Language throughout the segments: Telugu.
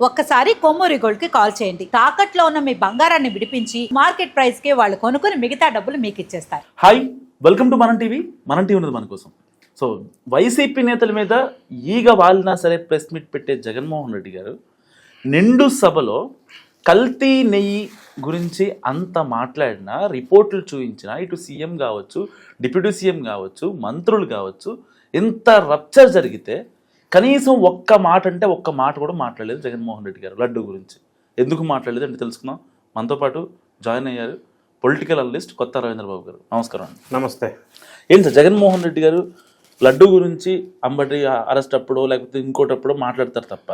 ఒక్కసారి కొమ్మూరి గోల్డ్ కి కాల్ చేయండి. తాకట్లో ఉన్న మీ బంగారాన్ని విడిపించి మార్కెట్ ప్రైస్ కి వాళ్ళు కొనుక్కుని మిగతా డబ్బులు మీకు ఇచ్చేస్తారు. హాయ్, వెల్కమ్ టు మనం టీవీ. మనం టీవీ ఉన్నది మన కోసం. సో వైసీపీ నేతల మీద ఈగ వాలినా సరే ప్రెస్ మీట్ పెట్టే జగన్మోహన్ రెడ్డి గారు నిండు సభలో కల్తీ నెయ్యి గురించి అంత మాట్లాడినా, రిపోర్టులు చూపించినా, ఇటు సీఎం కావచ్చు, డిప్యూటీ సీఎం కావచ్చు, మంత్రులు కావచ్చు, ఎంత రప్చర్ జరిగితే కనీసం ఒక్క మాట అంటే ఒక్క మాట కూడా మాట్లాడలేదు జగన్మోహన్ రెడ్డి గారు లడ్డు గురించి. ఎందుకు మాట్లాడలేదు అంటే తెలుసుకుందాం. మనతో పాటు జాయిన్ అయ్యారు పొలిటికల్ అనలిస్ట్ కొత్త రవీంద్రబాబు గారు. నమస్కారం అండి. నమస్తే. ఏం సార్, జగన్మోహన్ రెడ్డి గారు లడ్డు గురించి అంబటి అరెస్ట్ అప్పుడో లేకపోతే ఇంకోటప్పుడో మాట్లాడతారు తప్ప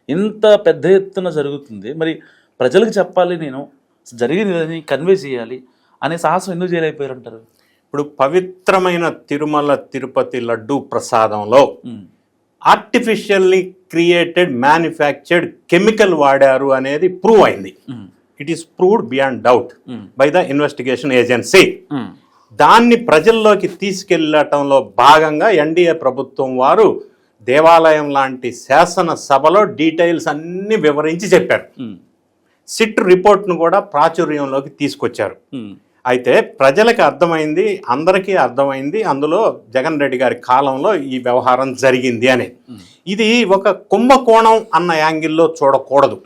ఇంత పెద్ద ఎత్తున జరుగుతుంది, మరి ప్రజలకు చెప్పాలి, నేను జరిగింది కన్వే చేయాలి అనే సాహసం ఎందుకు చేయలేకపోయారంటారు? ఇప్పుడు పవిత్రమైన తిరుమల తిరుపతి లడ్డు ప్రసాదంలో ఆర్టిఫిషియల్లీ క్రియేటెడ్ మ్యానుఫ్యాక్చర్డ్ కెమికల్ వాడారు అనేది ప్రూవ్ అయింది. It is proved beyond doubt by the investigation agency. దాన్ని ప్రజల్లోకి తీసుకెళ్లటంలో భాగంగా ఎన్డీఏ ప్రభుత్వం వారు దేవాలయం లాంటి శాసనసభలో డీటెయిల్స్ అన్ని వివరించి చెప్పారు. సిట్ రిపోర్ట్ను కూడా ప్రాచుర్యంలోకి తీసుకొచ్చారు. అయితే ప్రజలకు అర్థమైంది, అందరికీ అర్థమైంది, అందులో జగన్ రెడ్డి గారి కాలంలో ఈ వ్యవహారం జరిగింది అని. ఇది ఒక కుంభకోణం అన్న యాంగిల్లో చూడకూడదు.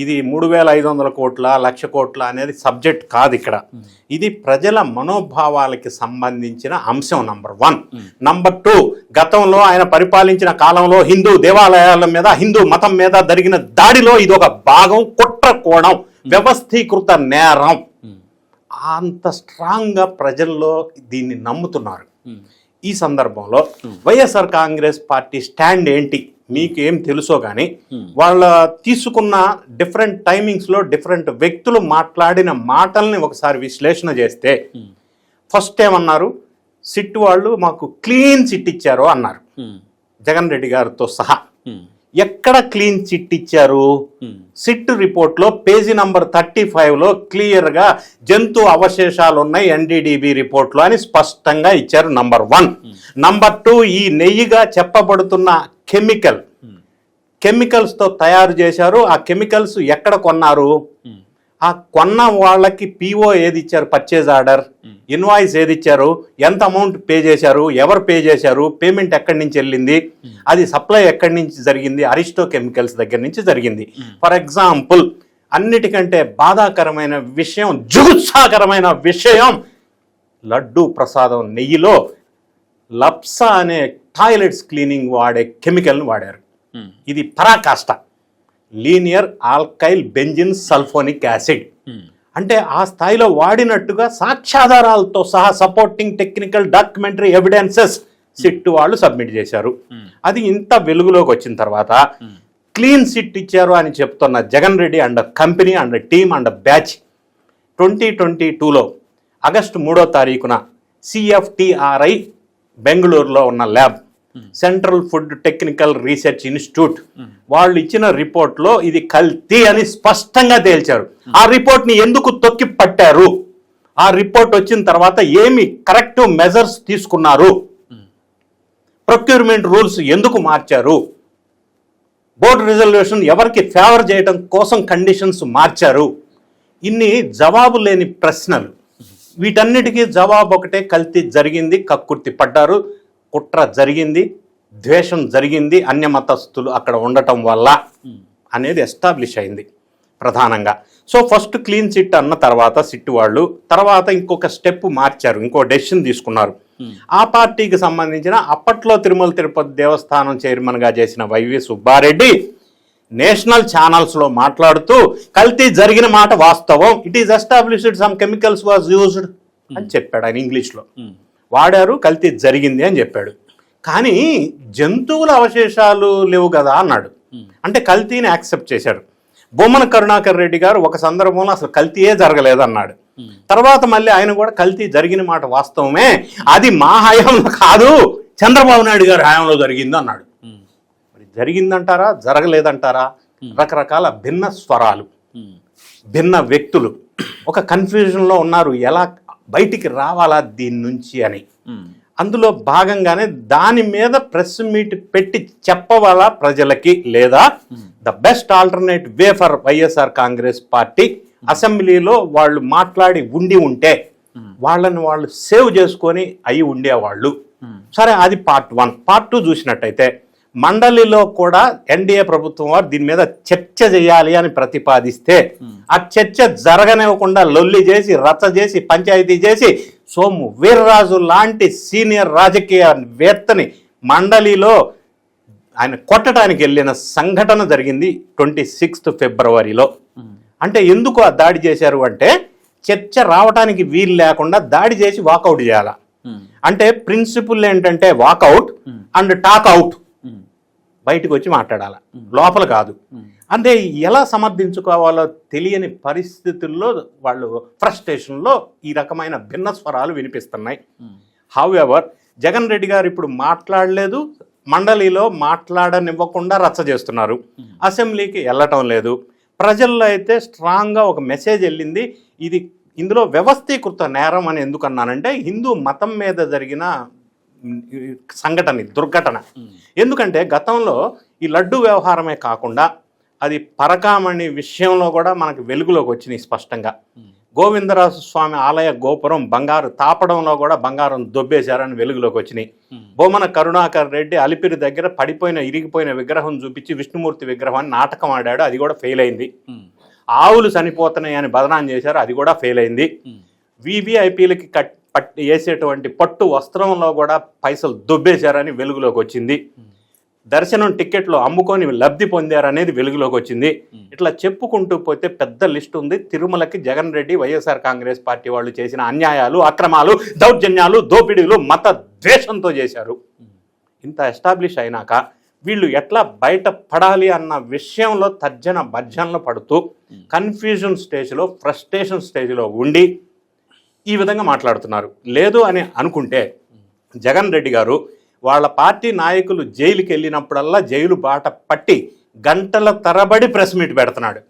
ఇది 3,500 కోట్ల 1,00,000 కోట్ల అనేది సబ్జెక్ట్ కాదు ఇక్కడ. ఇది ప్రజల మనోభావాలకి సంబంధించిన అంశం నంబర్ 1. నంబర్ 2, గతంలో ఆయన పరిపాలించిన కాలంలో హిందూ దేవాలయాల మీద, హిందూ మతం మీద జరిగిన దాడిలో ఇది ఒక భాగం, కుట్ర కోణం, వ్యవస్థీకృత నేరం. అంత స్ట్రాంగ్గా ప్రజల్లో దీన్ని నమ్ముతున్నారు. ఈ సందర్భంలో వైఎస్ఆర్ కాంగ్రెస్ పార్టీ స్టాండ్ ఏంటి మీకు ఏం తెలుసో కానీ, వాళ్ళ తీసుకున్న డిఫరెంట్ టైమింగ్స్లో డిఫరెంట్ వ్యక్తులు మాట్లాడిన మాటల్ని ఒకసారి విశ్లేషణ చేస్తే, ఫస్ట్ ఏమన్నారు, సిట్ వాళ్ళు మాకు క్లీన్ చిట్ ఇచ్చారు అన్నారు జగన్ రెడ్డి గారితో సహా. ఎక్కడ క్లీన్ చిట్ ఇచ్చారు? సిట్ రిపోర్ట్లో పేజీ నంబర్ 35లో క్లియర్గా జంతు అవశేషాలు ఉన్నాయి ఎన్డీడీబీ రిపోర్ట్లో అని స్పష్టంగా ఇచ్చారు. నంబర్ 1. నంబర్ 2, ఈ నెయ్యిగా చెప్పబడుతున్న కెమికల్స్తో తయారు చేశారు. ఆ కెమికల్స్ ఎక్కడ కొన్నారు? ఆ కొన్న వాళ్ళకి పిఓ ఏది ఇచ్చారు, పర్చేజ్ ఆర్డర్, ఇన్వాయిస్ ఏది ఇచ్చారు, ఎంత అమౌంట్ పే చేశారు, ఎవరు పే చేశారు, పేమెంట్ ఎక్కడి నుంచి వెళ్ళింది, అది సప్లై ఎక్కడి నుంచి జరిగింది, అరిస్టో కెమికల్స్ దగ్గర నుంచి జరిగింది. ఫర్ ఎగ్జాంపుల్, అన్నిటికంటే బాధాకరమైన విషయం, జుగుత్సాకరమైన విషయం, లడ్డు ప్రసాదం నెయ్యిలో లప్సా అనే టాయిలెట్స్ క్లీనింగ్ వాడే కెమికల్ని వాడారు. ఇది పరాకాష్ట, linear alkyl benzene sulphonic acid. అంటే ఆ స్థాయిలో వాడినట్టుగా సాక్ష్యాధారాలతో సహా supporting technical documentary evidences SIT వాళ్ళు సబ్మిట్ చేశారు. అది ఇంత వెలుగులోకి వచ్చిన తర్వాత క్లీన్ సిట్ ఇచ్చారు అని చెప్తున్న Jagan Reddy and company and team and batch 2022లో ఆగస్టు 3వ తారీఖున CFTRI బెంగళూరులో ఉన్న lab, central food technical research institute, వాళ్ళు ఇచ్చిన రిపోర్ట్లో ఇది కల్తీ అని స్పష్టంగా తేల్చారు. ఆ రిపోర్ట్ని ఎందుకు తొక్కి పట్టారు? ఆ రిపోర్ట్ వచ్చిన తర్వాత ఏమి కరెక్టివ్ మెజర్స్ తీసుకున్నారు? ప్రొక్యూర్మెంట్ రూల్స్ ఎందుకు మార్చారు? బోర్డు రిజల్యూషన్ ఎవరికి ఫేవర్ చేయడం కోసం కండిషన్స్ మార్చారు? ఇన్ని జవాబు లేని ప్రశ్నలు. వీటన్నిటికీ జవాబు ఒకటే, కల్తీ జరిగింది, కక్కుర్తి పడ్డారు, కుట్ర జరిగింది, ద్వేషం జరిగింది, అన్యమతస్థులు అక్కడ ఉండటం వల్ల అనేది ఎస్టాబ్లిష్ అయింది ప్రధానంగా. సో ఫస్ట్ క్లీన్ చిట్ అన్న తర్వాత సిట్ వాళ్ళు తర్వాత ఇంకొక స్టెప్ మార్చారు, ఇంకో డెసిషన్ తీసుకున్నారు. ఆ పార్టీకి సంబంధించిన అప్పట్లో తిరుమల తిరుపతి దేవస్థానం చైర్మన్గా చేసిన వైవి సుబ్బారెడ్డి నేషనల్ ఛానల్స్లో మాట్లాడుతూ కల్తీ జరిగిన మాట వాస్తవం, it is established some chemicals was used అని చెప్పాడు. ఆయన ఇంగ్లీష్లో వాడారు, కల్తీ జరిగింది అని చెప్పాడు. కానీ జంతువుల అవశేషాలు లేవు కదా అన్నాడు. అంటే కల్తీని యాక్సెప్ట్ చేశాడు. బొమ్మన కరుణాకర్ రెడ్డి గారు ఒక సందర్భంలో అసలు కల్తీయే జరగలేదు అన్నాడు. తర్వాత మళ్ళీ ఆయన కూడా కల్తీ జరిగిన మాట వాస్తవమే, అది మా హయాంలో కాదు, చంద్రబాబు నాయుడు గారి హయాంలో జరిగింది అన్నాడు. మరి జరిగిందంటారా, జరగలేదంటారా? రకరకాల భిన్న స్వరాలు, భిన్న వ్యక్తులు ఒక కన్ఫ్యూజన్లో ఉన్నారు, ఎలా బయటికి రావాలా దీని నుంచి అని. అందులో భాగంగానే దాని మీద ప్రెస్ మీట్ పెట్టి చెప్పవాలా ప్రజలకి, లేదా the best alternate way for YSR Congress party అసెంబ్లీలో వాళ్ళు మాట్లాడి ఉంటే వాళ్ళని వాళ్ళు సేవ్ చేసుకొని అయి ఉండేవాళ్ళు. సరే, అది పార్ట్ 1. పార్ట్ 2 చూసినట్టయితే మండలిలో కూడా ఎన్డీఏ ప్రభుత్వం వారు దీని మీద చర్చ చేయాలి అని ప్రతిపాదిస్తే ఆ చర్చ జరగనివ్వకుండా లొల్లి చేసి, రచ్చ చేసి, పంచాయతీ చేసి సోము వీర్రాజు లాంటి సీనియర్ రాజకీయవేత్తని మండలిలో ఆయన కొట్టడానికి వెళ్ళిన సంఘటన జరిగింది 26th ఫిబ్రవరిలో. అంటే ఎందుకు ఆ దాడి చేశారు అంటే చర్చ రావడానికి వీలు లేకుండా దాడి చేసి వాకౌట్ చేయాల. అంటే ప్రిన్సిపుల్ ఏంటంటే వాకౌట్ అండ్ టాక్ అవుట్, బయటకు వచ్చి మాట్లాడాల, లోపల కాదు. అంటే ఎలా సమర్థించుకోవాలో తెలియని పరిస్థితుల్లో వాళ్ళు ఫ్రస్ట్రేషన్లో ఈ రకమైన భిన్న స్వరాలు వినిపిస్తున్నాయి. హౌఎవర్ జగన్ రెడ్డి గారు ఇప్పుడు మాట్లాడలేదు, మండలిలో మాట్లాడనివ్వకుండా రచ్చ చేస్తున్నారు, అసెంబ్లీకి వెళ్ళటం లేదు. ప్రజల్లో అయితే స్ట్రాంగ్గా ఒక మెసేజ్ వెళ్ళింది. ఇందులో వ్యవస్థీకృత నేరం అని ఎందుకన్నానంటే హిందూ మతం మీద జరిగిన సంఘటన, దుర్ఘటన. ఎందుకంటే గతంలో ఈ లడ్డు వ్యవహారమే కాకుండా అది పరకామణి విషయంలో కూడా మనకు వెలుగులోకి వచ్చినాయి స్పష్టంగా. గోవిందరాజు స్వామి ఆలయ గోపురం బంగారు తాపడంలో కూడా బంగారం దొబ్బేశారని వెలుగులోకి వచ్చినాయి. బొమ్మన కరుణాకర్ రెడ్డి అలిపిరి దగ్గర ఇరిగిపోయిన విగ్రహం చూపించి విష్ణుమూర్తి విగ్రహాన్ని నాటకం ఆడాడు, అది కూడా ఫెయిల్ అయింది. ఆవులు చనిపోతున్నాయి అని బదనాం చేశారు, అది కూడా ఫెయిల్ అయింది. వివిఐపీలకి వేసేటువంటి పట్టు వస్త్రంలో కూడా పైసలు దొబ్బేశారని వెలుగులోకి వచ్చింది. దర్శనం టికెట్లు అమ్ముకొని లబ్ధి పొందారనేది వెలుగులోకి వచ్చింది. ఇట్లా చెప్పుకుంటూ పోతే పెద్ద లిస్ట్ ఉంది. తిరుమలకి జగన్ రెడ్డి వైఎస్ఆర్ కాంగ్రెస్ పార్టీ వాళ్ళు చేసిన అన్యాయాలు, అక్రమాలు, దౌర్జన్యాలు, దోపిడీలు మత ద్వేషంతో చేశారు. ఇంత ఎస్టాబ్లిష్ అయినాక వీళ్ళు ఎట్లా బయట పడాలి అన్న విషయంలో తర్జన భర్జనలు పడుతూ కన్ఫ్యూజన్ స్టేజ్లో, ఫ్రస్ట్రేషన్ స్టేజ్లో ఉండి ఈ విధంగా మాట్లాడుతున్నారు. లేదు అని అనుకుంటే జగన్ రెడ్డి గారు వాళ్ళ పార్టీ నాయకులు జైలుకి వెళ్ళినప్పుడల్లా జైలు బాట పట్టి గంటల తరబడి ప్రెస్ మీట్ పెడుతున్నాడు.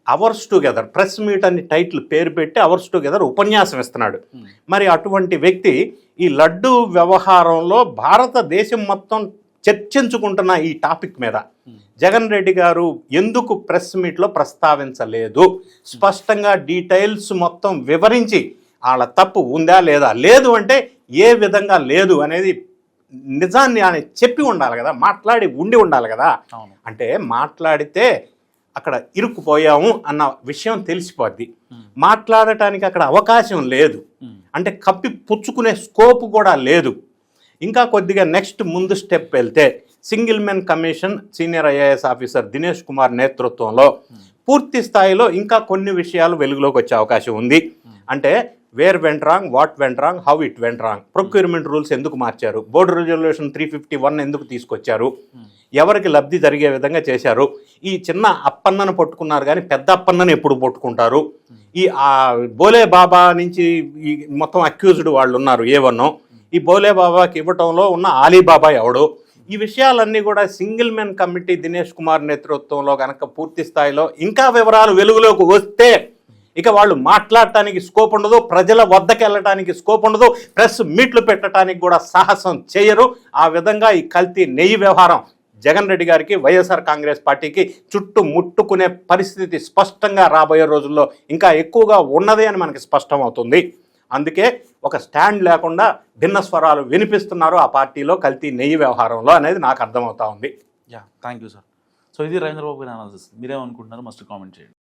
అవర్స్ టుగెదర్ ప్రెస్ మీట్ అని టైటిల్ పేరు పెట్టి అవర్స్ టుగెదర్ ఉపన్యాసం ఇస్తున్నాడు. మరి అటువంటి వ్యక్తి ఈ లడ్డు వ్యవహారంలో భారతదేశం మొత్తం చర్చించుకుంటున్న ఈ టాపిక్ మీద జగన్ రెడ్డి గారు ఎందుకు ప్రెస్ మీట్లో ప్రస్తావించలేదు? స్పష్టంగా డీటెయిల్స్ మొత్తం వివరించి వాళ్ళ తప్పు ఉందా లేదా, లేదు అంటే ఏ విధంగా లేదు అనేది నిజాన్ని ఆయన చెప్పి ఉండాలి కదా, మాట్లాడి ఉండాలి కదా. అంటే మాట్లాడితే అక్కడ ఇరుక్కుపోయాము అన్న విషయం తెలిసిపోద్ది. మాట్లాడటానికి అక్కడ అవకాశం లేదు, అంటే కప్పి పుచ్చుకునే స్కోప్ కూడా లేదు. ఇంకా కొద్దిగా నెక్స్ట్ ముందు స్టెప్ వెళ్తే single men commission senior IAS officer Dinesh Kumar నేతృత్వంలో పూర్తి స్థాయిలో ఇంకా కొన్ని విషయాలు వెలుగులోకి వచ్చే అవకాశం ఉంది. అంటే where went wrong, what went wrong, how it went wrong, procurement rules ఎందుకు మార్చారు, బోర్డు రెజల్యూషన్ 351 ఎందుకు తీసుకొచ్చారు, ఎవరికి లబ్ధి జరిగే విధంగా చేశారు, ఈ చిన్న అప్పన్నను పట్టుకున్నారు కానీ పెద్ద అప్పన్నను ఎప్పుడు పట్టుకుంటారు, ఈ బోలే బాబా నుంచి ఈ మొత్తం అక్యూజ్డ్ వాళ్ళు ఉన్నారు ఏవన్నో, ఈ బోలే బాబాకి ఇవ్వటంలో ఉన్న ఆలీబాబా ఎవడు, ఈ విషయాలన్నీ కూడా single men committee Dinesh Kumar నేతృత్వంలో కనుక పూర్తి స్థాయిలో ఇంకా వివరాలు వెలుగులోకి వస్తే ఇక వాళ్ళు మాట్లాడటానికి స్కోప్ ఉండదు, ప్రజల వద్దకు వెళ్ళటానికి స్కోప్ ఉండదు, ప్రెస్ మీట్లు పెట్టడానికి కూడా సాహసం చేయరు. ఆ విధంగా ఈ కల్తీ నెయ్యి వ్యవహారం జగన్ రెడ్డి గారికి, వైఎస్ఆర్ కాంగ్రెస్ పార్టీకి చుట్టూ ముట్టుకునే పరిస్థితి స్పష్టంగా రాబోయే రోజుల్లో ఇంకా ఎక్కువగా ఉన్నది అని మనకి స్పష్టమవుతుంది. అందుకే ఒక స్టాండ్ లేకుండా భిన్న స్వరాలు వినిపిస్తున్నారు ఆ పార్టీలో కల్తీ నెయ్యి వ్యవహారంలో అనేది నాకు అర్థమవుతా ఉంది. Thank you sir. సో ఇది రవీంద్ర బాబు గారి అనాలిసిస్. మీరేమనుకుంటున్నారు మస్ట్ కామెంట్ చేయండి.